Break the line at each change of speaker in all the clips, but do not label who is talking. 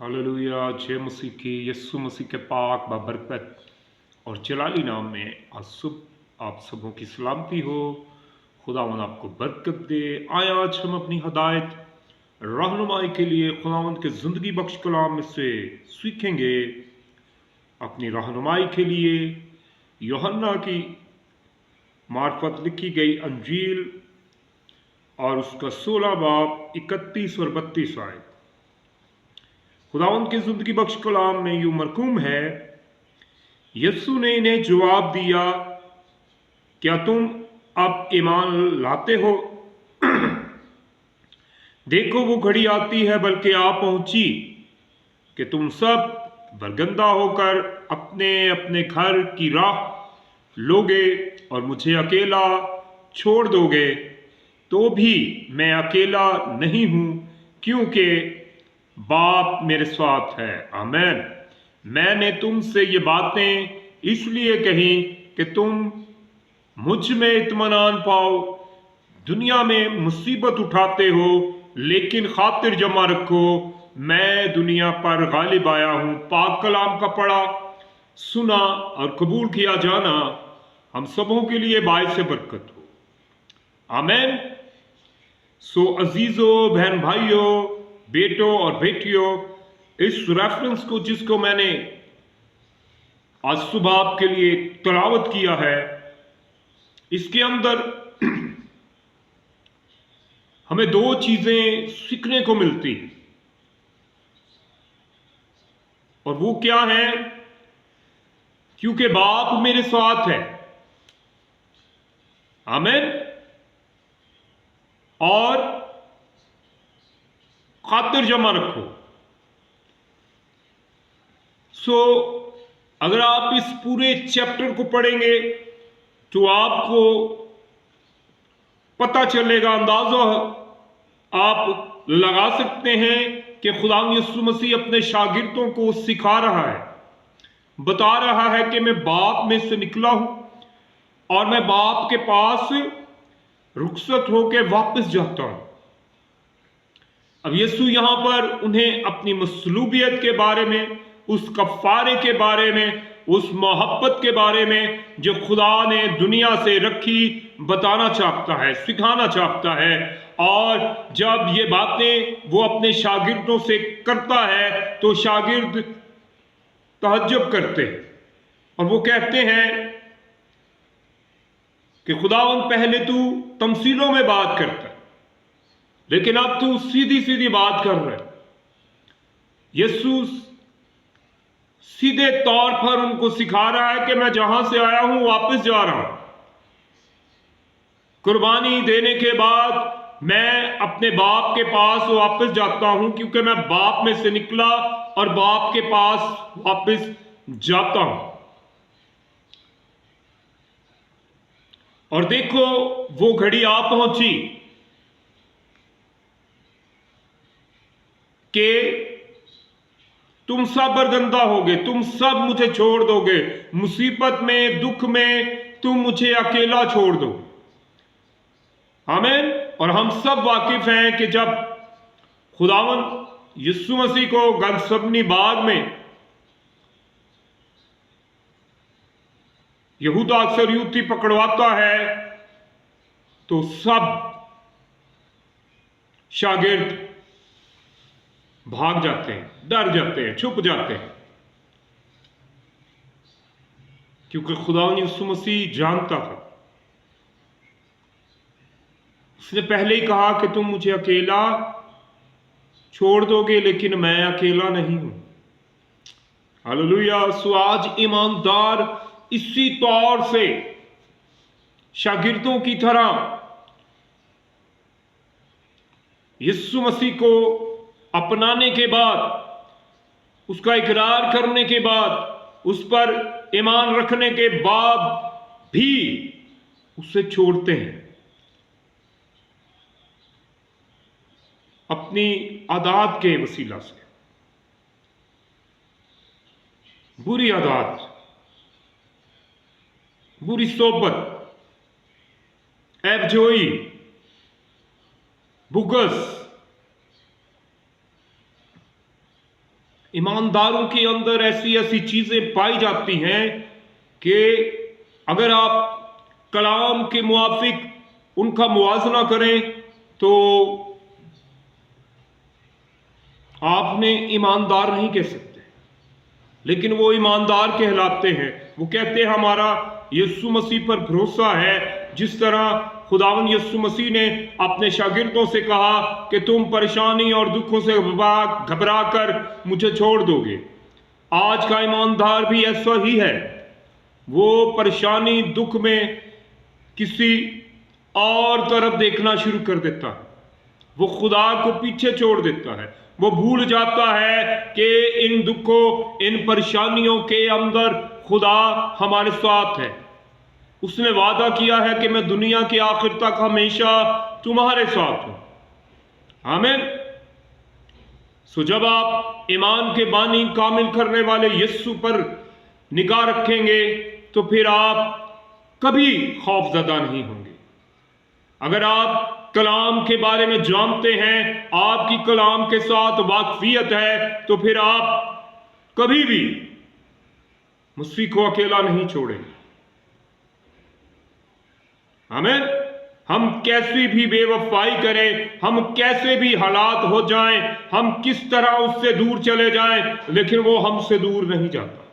Hallelujah. जय मसीह की, यस्सु मसीह के पाक बरकत और जलाली नाम में आज सुबह आप सबों की सलामती हो। खुदावन आपको बरकत दे। आए आज हम अपनी हदायत रहनुमाई के लिए खुदावन के ज़िंदगी बख्श कलाम में से सीखेंगे। अपनी रहनुमाई के लिए यूहन्ना की मार्फत लिखी गई अंजील और उसका 16 बाब 31 और 32 आयत। खुदावंद के ज़िंदगी बख्श कलाम में यूं मरकूम है, यस्सु ने इन्हें जवाब दिया, क्या तुम अब ईमान लाते हो? देखो वो घड़ी आती है, बल्कि आ पहुंची, कि तुम सब बरगंदा होकर अपने अपने घर की राह लोगे और मुझे अकेला छोड़ दोगे। तो भी मैं अकेला नहीं हूं, क्योंकि बाप मेरे साथ है। आमीन। मैंने तुमसे ये बातें इसलिए कही कि तुम मुझ में इत्मीनान पाओ। दुनिया में मुसीबत उठाते हो, लेकिन खातिर जमा रखो, मैं दुनिया पर गालिब आया हूं। पाक कलाम का पढ़ा, सुना और कबूल किया जाना हम सबों के लिए बाइस बरकत हो। आमीन। सो अजीजों, बहन भाइयों, बेटों और बेटियों, इस रेफरेंस को जिसको मैंने आज सुबह आपके लिए तिलावत किया है, इसके अंदर हमें दो चीजें सीखने को मिलती हैं। और वो क्या है? क्योंकि बाप मेरे साथ है। आमीन। और खातिर जमा रखो। सो अगर आप इस पूरे चैप्टर को पढ़ेंगे तो आपको पता चलेगा, अंदाजा आप लगा सकते हैं कि खुदा यीशु मसीह अपने शागिर्दों को सिखा रहा है, बता रहा है कि मैं बाप में से निकला हूं और मैं बाप के पास रुखसत होकर वापस जाता हूं। अब यीशु यहां पर उन्हें अपनी मसलूबियत के बारे में, उस कफ़ारे के बारे में, उस मोहब्बत के बारे में जो खुदा ने दुनिया से रखी बताना चाहता है, सिखाना चाहता है। और जब ये बातें वो अपने शागिर्दों से करता है तो शागिर्द तहज्जुब करते हैं और वो कहते हैं कि खुदावंद पहले तू तमसीलों में बात करता है, लेकिन अब तू सीधी सीधी बात कर रहा है। यीशु सीधे तौर पर उनको सिखा रहा है कि मैं जहां से आया हूं वापस जा रहा हूं। कुर्बानी देने के बाद मैं अपने बाप के पास वापस जाता हूं, क्योंकि मैं बाप में से निकला और बाप के पास वापस जाता हूं। और देखो वो घड़ी आ पहुंची कि तुम सब बरगंदा होगे, तुम सब मुझे छोड़ दोगे, मुसीबत में, दुख में तुम मुझे अकेला छोड़ दो। आमीन। और हम सब वाकिफ हैं कि जब खुदावन यीशु मसीह को गतसमनी बाग में यहूदा अक्सर युक्ति पकड़वाता है तो सब शागिर्द भाग जाते हैं, डर जाते हैं, छुप जाते हैं, क्योंकि खुदावन यीशु मसीह जानता था। उसने पहले ही कहा कि तुम मुझे अकेला छोड़ दोगे, लेकिन मैं अकेला नहीं हूं। हालेलुया। सो आज ईमानदार इसी तौर से शागिर्दों की तरह यीशु मसीह को अपनाने के बाद, उसका इकरार करने के बाद, उस पर ईमान रखने के बाद भी उसे छोड़ते हैं। अपनी आदत के वसीला से, बुरी आदत, बुरी सोबत, ऐबजोई, बुगस, ईमानदारों के अंदर ऐसी ऐसी चीजें पाई जाती हैं कि अगर आप कलाम के मुआफिक उनका मुवाजना करें तो आपने ईमानदार नहीं कह सकते, लेकिन वो ईमानदार कहलाते हैं। वो कहते हैं हमारा यीशु मसीह पर भरोसा है। जिस तरह खुदावन यीशु मसीह ने अपने शागिर्दों से कहा कि तुम परेशानी और दुखों से घबरा कर मुझे छोड़ दोगे, आज का ईमानदार भी ऐसा ही है। वो परेशानी दुख में किसी और तरफ देखना शुरू कर देता है, वो खुदा को पीछे छोड़ देता है। वो भूल जाता है कि इन दुखों इन परेशानियों के अंदर खुदा हमारे साथ है। उसने वादा किया है कि मैं दुनिया के आखिर तक हमेशा तुम्हारे साथ हूं। आमीन। सो जब आप ईमान के बानी कामिल करने वाले यीशु पर निगाह रखेंगे तो फिर आप कभी खौफजदा नहीं होंगे। अगर आप कलाम के बारे में जानते हैं, आपकी कलाम के साथ वाकफियत है, तो फिर आप कभी भी मसीह को अकेला नहीं छोड़ेंगे। हमें हम कैसी भी बेवफाई करें, हम कैसे भी हालात हो जाएं, हम किस तरह उससे दूर चले जाएं, लेकिन वो हमसे दूर नहीं जाता।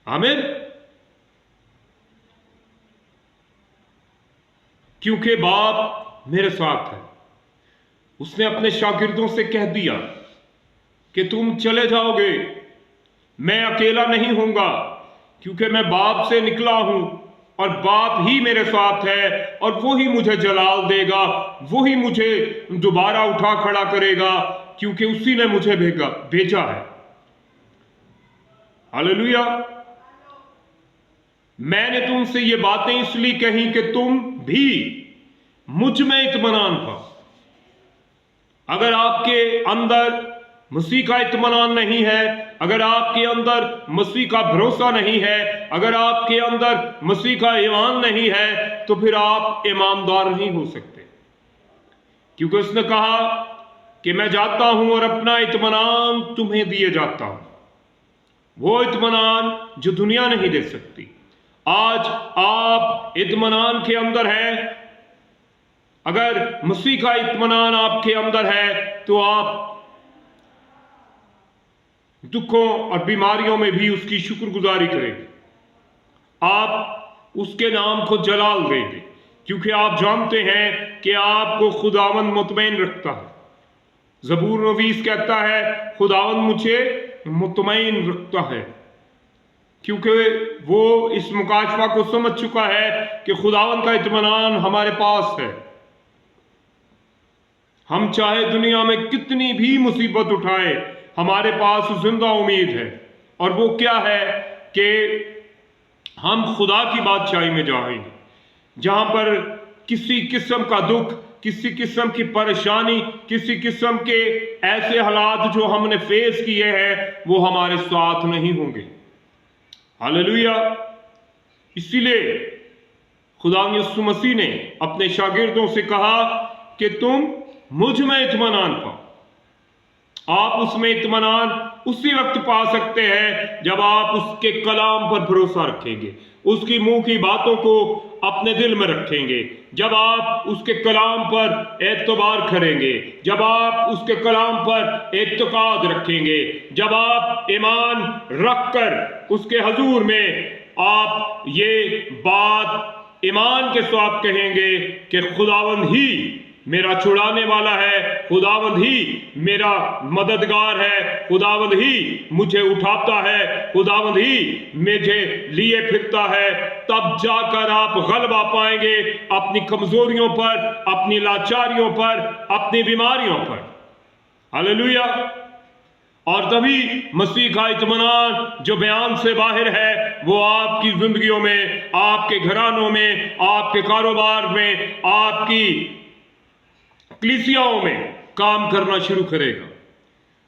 आमीन। क्योंकि बाप मेरे साथ है। उसने अपने शागिर्दों से कह दिया कि तुम चले जाओगे, मैं अकेला नहीं होऊंगा, क्योंकि मैं बाप से निकला हूं और बाप ही मेरे साथ है और वो ही मुझे जलाल देगा, वो ही मुझे दोबारा उठा खड़ा करेगा, क्योंकि उसी ने मुझे भेजा है। हालेलुया। मैंने तुमसे ये बातें इसलिए कही कि तुम भी मुझ में इत्मीनान पाओ। अगर आपके अंदर मसीह का इत्मीनान नहीं है, अगर आपके अंदर मसीह का भरोसा नहीं है, अगर आपके अंदर मसीह का ईमान नहीं है, तो फिर आप ईमानदार नहीं हो सकते। क्योंकि उसने कहा कि मैं जाता हूं और अपना इत्मीनान तुम्हें दिए जाता हूं, वो इत्मीनान जो दुनिया नहीं दे सकती। आज आप इत्मीनान के अंदर हैं। अगर मसीह का इत्मीनान आपके अंदर है तो आप दुखों और बीमारियों में भी उसकी शुक्रगुजारी करेंगे, आप उसके नाम को जलाल देंगे, क्योंकि आप जानते हैं कि आपको खुदावन मुतमईन रखता है। ज़बूर नवीस कहता है खुदावन मुझे मुतमईन रखता है, क्योंकि वो इस मुकाशफा को समझ चुका है कि खुदावन का इत्मीनान हमारे पास है। हम चाहे दुनिया में कितनी भी मुसीबत उठाए, हमारे पास जिंदा उम्मीद है, और वो क्या है कि हम खुदा की बादशाही में जाएंगे, जहां पर किसी किस्म का दुख, किसी किस्म की परेशानी, किसी किस्म के ऐसे हालात जो हमने फेस किए हैं वो हमारे साथ नहीं होंगे। हालेलुया। इसीलिए खुदा यीशु मसीह ने अपने शागिर्दों से कहा कि तुम मुझ में इत्मीनान पाओ। आप उसमें इत्मीनान उसी वक्त पा सकते हैं जब आप उसके कलाम पर भरोसा रखेंगे, उसकी मुंह की बातों को अपने दिल में रखेंगे, जब आप उसके कलाम पर एतबार करेंगे, जब आप उसके कलाम पर एतकाद रखेंगे, जब आप ईमान रखकर उसके हजूर में आप ये बात ईमान के साथ कहेंगे कि खुदावंद ही मेरा छुड़ाने वाला है, खुदावंद ही मेरा मददगार है, खुदावंद ही मुझे उठाता है, खुदावंद ही मुझे लिए फिरता है, तब जाकर आप गलबा पाएंगे अपनी कमजोरियों पर, अपनी लाचारियों पर, अपनी बीमारियों पर। हालेलुया। और तभी मसीह का इत्मीनान जो बयान से बाहर है वो आपकी जिंदगियों में, आपके घरानों में, आपके कारोबार में, आपकी कलीसियाओं में काम करना शुरू करेगा।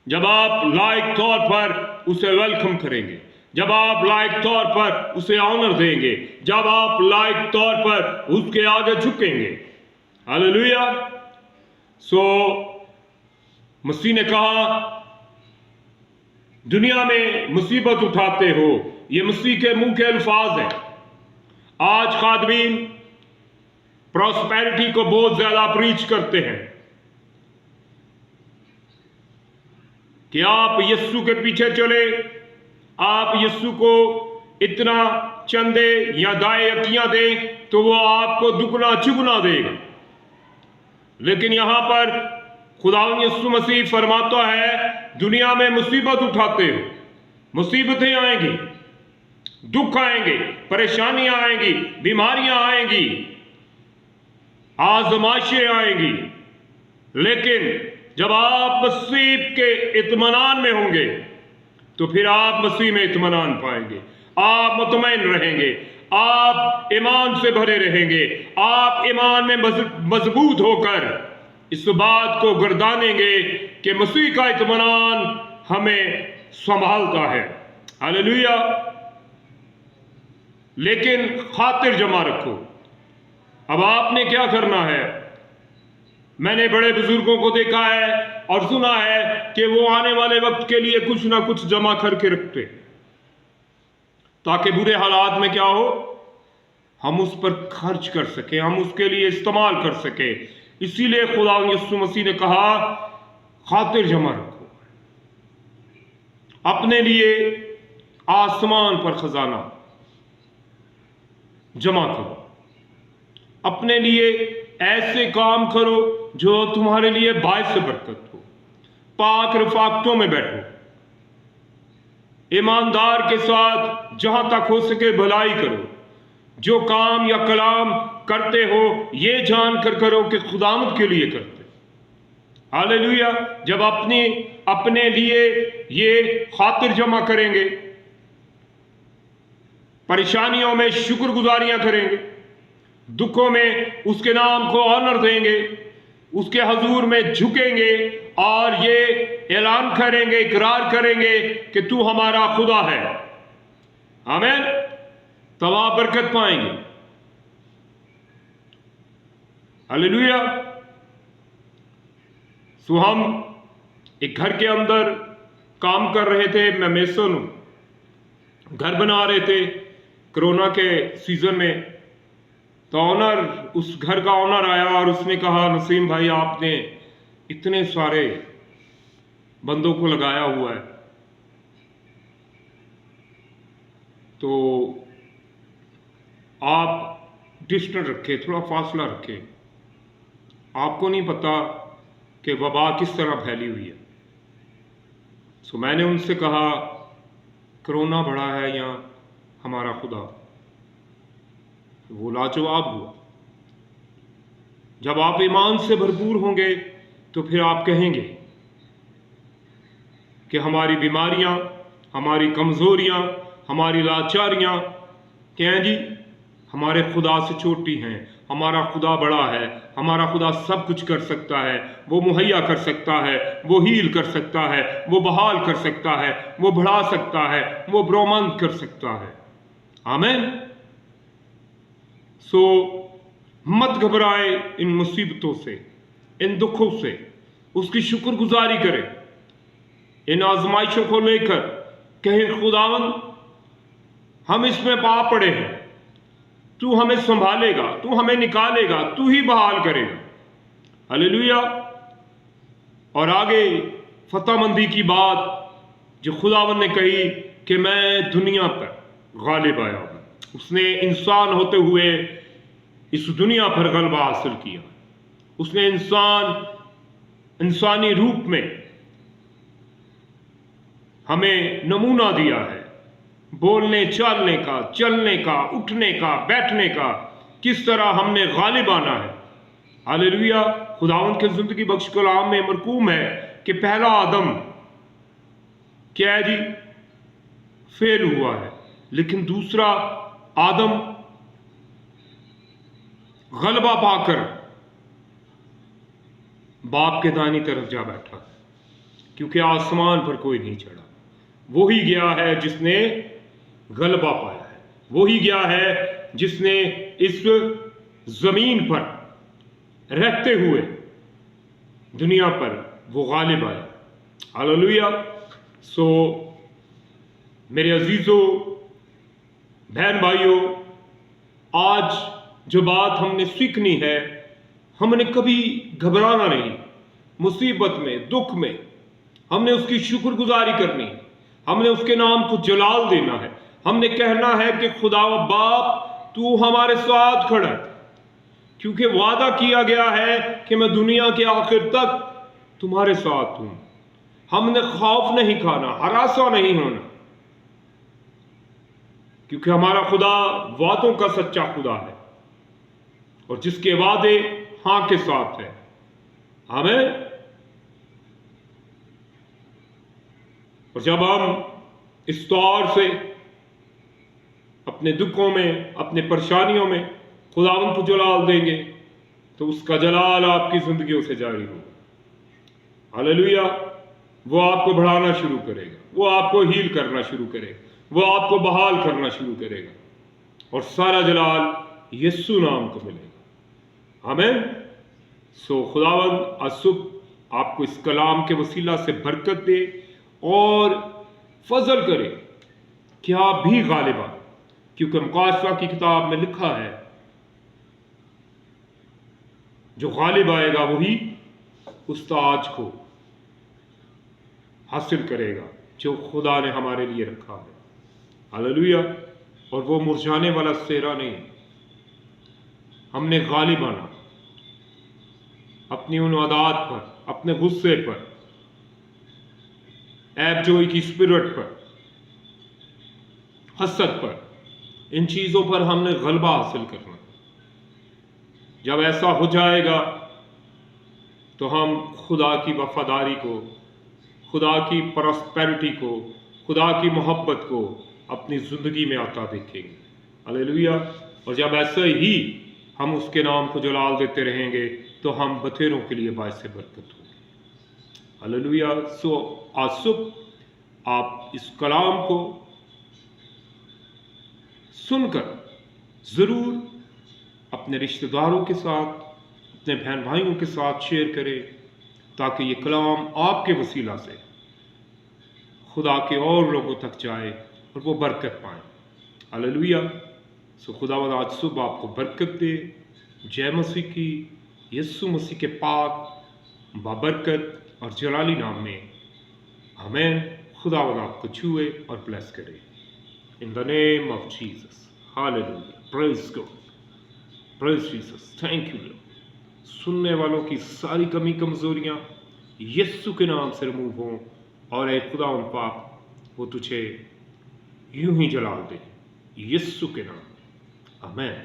जब आप लायक तौर पर उसे वेलकम करेंगे, जब आप लायक तौर पर उसे ऑनर देंगे, जब आप लायक तौर पर उसके आगे झुकेंगे। हालेलुया। सो मसीह ने कहा, दुनिया में मुसीबत उठाते हो। ये मसीह के मुंह के अल्फाज हैं। आज खादमीन प्रॉस्पेरिटी को बहुत ज्यादा प्रीच करते हैं कि आप यीशु के पीछे चले, आप यीशु को इतना चंदे या दाएं अकियां दें तो वो आपको दुगना चुगना देगा। लेकिन यहां पर खुदावंद यीशु मसीह फरमाता है, दुनिया में मुसीबत उठाते हो, मुसीबतें आएंगी, दुख आएंगे, परेशानियां आएंगी, बीमारियां आएंगी, आजमाइशें आएंगी। लेकिन जब आप मसीह के इत्मीनान में होंगे तो फिर आप मसीह में इत्मीनान पाएंगे, आप मुतमईन रहेंगे, आप ईमान से भरे रहेंगे, आप ईमान में मजबूत होकर इस बात को गर्दानेंगे कि मसीह का इत्मीनान हमें संभालता है। हालेलुया। लेकिन खातिर जमा रखो। अब आपने क्या करना है? मैंने बड़े बुजुर्गों को देखा है और सुना है कि वो आने वाले वक्त के लिए कुछ ना कुछ जमा करके रखते, ताकि बुरे हालात में क्या हो, हम उस पर खर्च कर सके, हम उसके लिए इस्तेमाल कर सके। इसीलिए खुदा यीशु मसीह ने कहा, खातिर जमा रखो, अपने लिए आसमान पर खजाना जमा करो, अपने लिए ऐसे काम करो जो तुम्हारे लिए बायस बरकत हो, पाक रफाकतों में बैठो, ईमानदार के साथ जहां तक हो सके भलाई करो, जो काम या कलाम करते हो ये जानकर करो कि खुदावंद के लिए करते। हालेलुया। जब अपने लिए ये खातिर जमा करेंगे, परेशानियों में शुक्रगुजारियां करेंगे, दुखों में उसके नाम को ऑनर देंगे, उसके हजूर में झुकेंगे और ये ऐलान करेंगे, इकरार करेंगे कि तू हमारा खुदा है, आमीन, तब आप बरकत पाएंगे। हालेलुया। सो हम एक घर के अंदर काम कर रहे थे, मैं मेसन हूं, घर बना रहे थे कोरोना के सीजन में। तो ऑनर, उस घर का ऑनर आया और उसने कहा, नसीम भाई आपने इतने सारे बंदों को लगाया हुआ है, तो आप डिस्टेंस रखें, थोड़ा फासला रखें, आपको नहीं पता कि वबा किस तरह फैली हुई है। सो मैंने उनसे कहा, कोरोना बड़ा है या हमारा खुदा? वो लाजवाब हुआ। जब आप ईमान से भरपूर होंगे तो फिर आप कहेंगे कि हमारी बीमारियां, हमारी कमजोरियां, हमारी लाचारियां क्या हैं जी, हमारे खुदा से छोटी हैं। हमारा खुदा बड़ा है, हमारा खुदा सब कुछ कर सकता है, वो मुहैया कर सकता है, वो हील कर सकता है, वो बहाल कर सकता है, वो बढ़ा सकता है, वो ब्रोमंद कर सकता है। आमीन। सो मत घबराए इन मुसीबतों से, इन दुखों से, उसकी शुक्रगुजारी करें। इन आजमाइशों को लेकर कहें, खुदावंद हम इसमें पा पड़े हैं, तू हमें संभालेगा, तू हमें निकालेगा, तू ही बहाल करेगा। हालेलुया। और आगे फतहमंदी की बात जो खुदावंद ने कही कि मैं दुनिया पर गालिब आया हूं। उसने इंसान होते हुए इस दुनिया पर गलबा हासिल किया। उसने इंसानी रूप में हमें नमूना दिया है, बोलने चालने का, चलने का, उठने का, बैठने का, किस तरह हमने गालिब आना है। हालेलुया। खुदावंद के जिंदगी बख्श कलाम में मरकूम है कि पहला आदम क्या है जी, फेल हुआ है, लेकिन दूसरा आदम गलबा पाकर बाप के दानी तरफ जा बैठा, क्योंकि आसमान पर कोई नहीं चढ़ा। वो ही गया है जिसने गलबा पाया है, वो ही गया है जिसने इस जमीन पर रहते हुए दुनिया पर वो गालिब आया। हालेलुया। सो मेरे अजीजों, बहन भाइयों, आज जो बात हमने सीखनी है, हमने कभी घबराना नहीं। मुसीबत में, दुख में हमने उसकी शुक्रगुजारी करनी है, हमने उसके नाम को जलाल देना है। हमने कहना है कि खुदा बाप तू हमारे साथ खड़ा है, क्योंकि वादा किया गया है कि मैं दुनिया के आखिर तक तुम्हारे साथ हूं। हमने खौफ नहीं खाना, हरासा नहीं होना, क्योंकि हमारा खुदा वादों का सच्चा खुदा है और जिसके वादे हां के साथ है। आमीन। और जब हम इस तौर से अपने दुखों में, अपने परेशानियों में खुदावंद को जलाल देंगे, तो उसका जलाल आपकी जिंदगियों से जारी होगा। हालेलुया। वो आपको बढ़ाना शुरू करेगा, वो आपको हील करना शुरू करेगा, वो आपको बहाल करना शुरू करेगा और सारा जलाल यीशु नाम को मिलेगा। आमीन। सो खुदावंद आज सुबह आपको इस कलाम के वसीला से बरकत दे और फजल करे कि आप भी गालिब आए, क्योंकि मुकाशफा की किताब में लिखा है जो गालिब आएगा वही उस ताज को हासिल करेगा जो खुदा ने हमारे लिए रखा है। हालेलुया। और वो मुरझाने वाला सेहरा नहीं। हमने गालिब आना अपनी उन आदात पर, अपने गुस्से पर, ऐबजोई की स्पिरिट पर, हसद पर, इन चीजों पर हमने गलबा हासिल करना। जब ऐसा हो जाएगा तो हम खुदा की वफादारी को, खुदा की प्रॉस्पेरिटी को, खुदा की मोहब्बत को अपनी जिंदगी में आता देखेंगे। हालेलुया। और जब ऐसे ही हम उसके नाम को जलाल देते रहेंगे तो हम बथेरों के लिए बायस बरकत होंगे। हालेलुया। सो आज सुबह आप इस कलाम को सुनकर जरूर अपने रिश्तेदारों के साथ, अपने बहन भाइयों के साथ शेयर करें, ताकि ये कलाम आपके वसीला से खुदा के और लोगों तक जाए और वो बरकत पाए। हालेलुया। सो खुदावंद आज सुबह आपको बरकत दे। जय मसीह की, यीशु मसीह के पाक बाबरकत और जलाली नाम में आमीन। खुदावंद आपको छुए और ब्लेस करे in the name of Jesus. Hallelujah. Praise God, praise Jesus. Thank you Lord. सुनने वालों की सारी कमी कमजोरियां यीशु के नाम से रिमूव हों और एक खुदावंद पाक वो तुझे यूं ही जलाल दे, यीशु के नाम। आमीन।